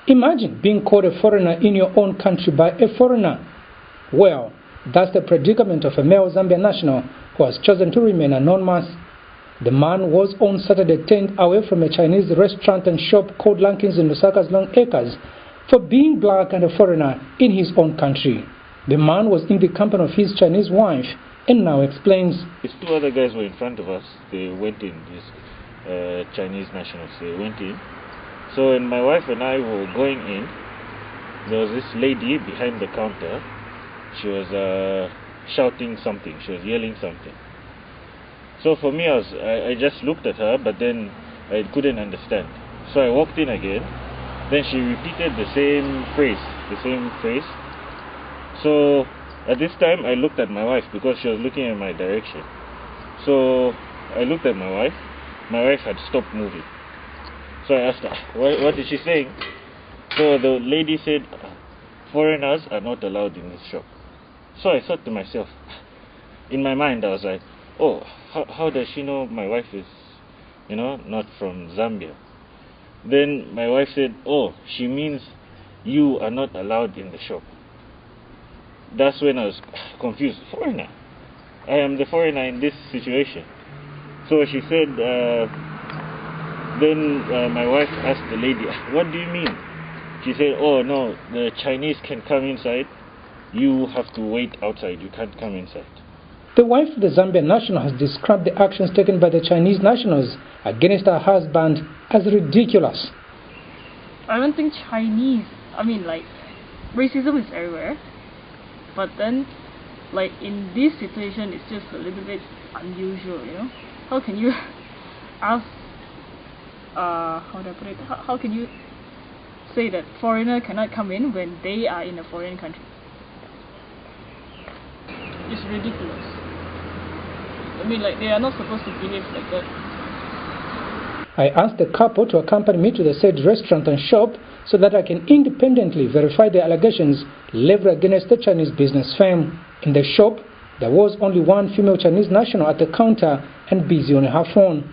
Imagine being called a foreigner in your own country by a foreigner. Well, that's the predicament of a male Zambian national who has chosen to remain anonymous. The man was on Saturday turned away from a Chinese restaurant and shop called Lankins in Lusaka's Long Acres for being black and a foreigner in his own country. The man was in the company of his Chinese wife and now explains. These two other guys were in front of us. They went in, these Chinese nationals, they went in. So when my wife and I were going in, there was this lady behind the counter. She was shouting something, she was yelling something. So for me, I just looked at her, but then I couldn't understand. So I walked in again. Then she repeated the same phrase. So at this time, I looked at my wife because she was looking in my direction. So I looked at my wife. My wife had stopped moving. So I asked her, what is she saying? So the lady said, foreigners are not allowed in this shop. So I thought to myself, in my mind I was like, oh, how does she know my wife is, not from Zambia? Then my wife said, oh, she means you are not allowed in the shop. That's when I was confused. Foreigner? I am the foreigner in this situation. So she said, then my wife asked the lady, what do you mean? She said, oh no, the Chinese can come inside. You have to wait outside. You can't come inside. The wife of the Zambian national has described the actions taken by the Chinese nationals against her husband as ridiculous. I don't think Chinese, racism is everywhere. But then, in this situation, it's just a little bit unusual, How can you ask, how do I put it? How can you say that foreigner cannot come in when they are in a foreign country? It's ridiculous. They are not supposed to behave like that. I asked the couple to accompany me to the said restaurant and shop so that I can independently verify the allegations leveled against the Chinese business firm. In the shop, there was only one female Chinese national at the counter and busy on her phone.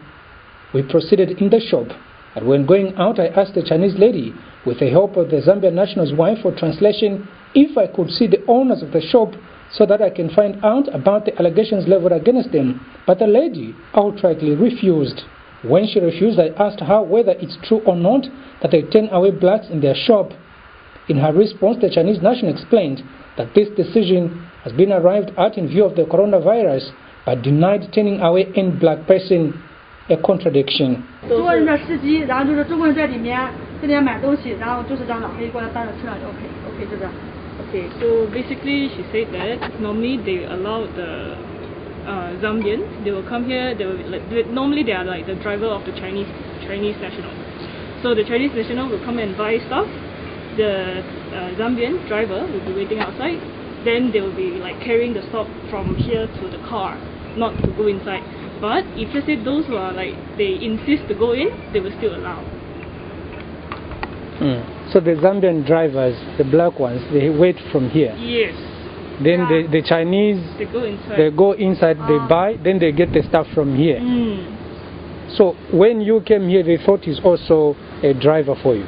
We proceeded in the shop, and when going out I asked the Chinese lady, with the help of the Zambian national's wife for translation, if I could see the owners of the shop so that I can find out about the allegations leveled against them, but the lady outrightly refused. When she refused, I asked her whether it's true or not that they turn away blacks in their shop. In her response, the Chinese national explained that this decision has been arrived at in view of the coronavirus, but denied turning away any black person, a contradiction. Okay, so basically she said that normally they allow the Zambians, they will come here, normally they are like the driver of the Chinese national. So the Chinese national will come and buy stuff, the Zambian driver will be waiting outside, then they will be carrying the stock from here to the car, not to go inside. But if let's say those who are they insist to go in, they will still allow. So the Zambian drivers, the black ones, they wait from here. Yes. Then the Chinese, they go inside, they buy, then they get the stuff from here. So when you came here, they thought he's also a driver for you.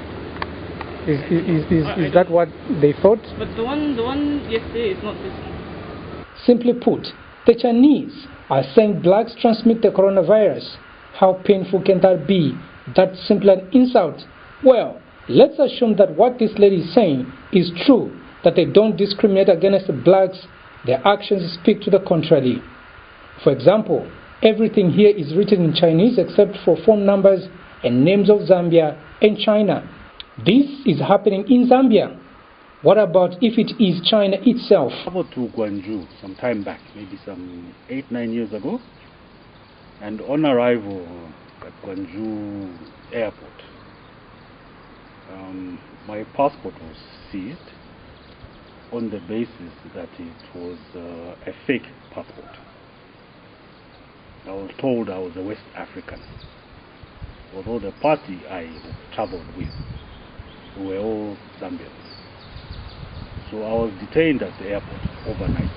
Is that what they thought? But the one yesterday is not this one. Simply put, the Chinese are saying blacks transmit the coronavirus. How painful can that be? That's simply an insult. Well, let's assume that what this lady is saying is true, that they don't discriminate against the blacks. Their actions speak to the contrary. For example, everything here is written in Chinese except for phone numbers and names of Zambia and China. This is happening in Zambia. What about if it is China itself? I traveled to Gwangju some time back, maybe some 8-9 years ago. And on arrival at Gwangju airport, my passport was seized on the basis that it was a fake passport. I was told I was a West African, although the party I traveled with were all Zambians. So I was detained at the airport overnight.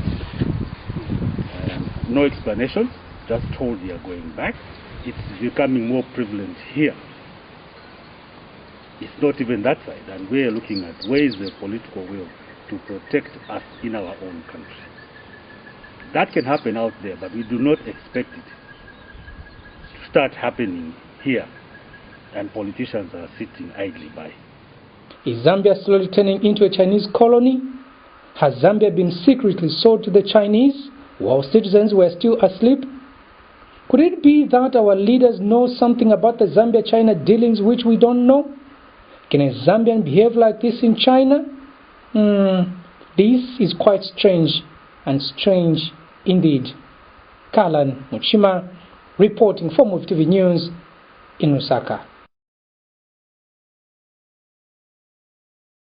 No explanation, just told you are going back. It's becoming more prevalent here. It's not even that side, and we're looking at where is the political will to protect us in our own country. That can happen out there, but we do not expect it to start happening here, and politicians are sitting idly by. Is Zambia slowly turning into a Chinese colony? Has Zambia been secretly sold to the Chinese while citizens were still asleep? Could it be that our leaders know something about the Zambia-China dealings which we don't know? Can a Zambian behave like this in China? This is quite strange, and strange indeed. Kalan Muchima reporting for Move TV News in Lusaka.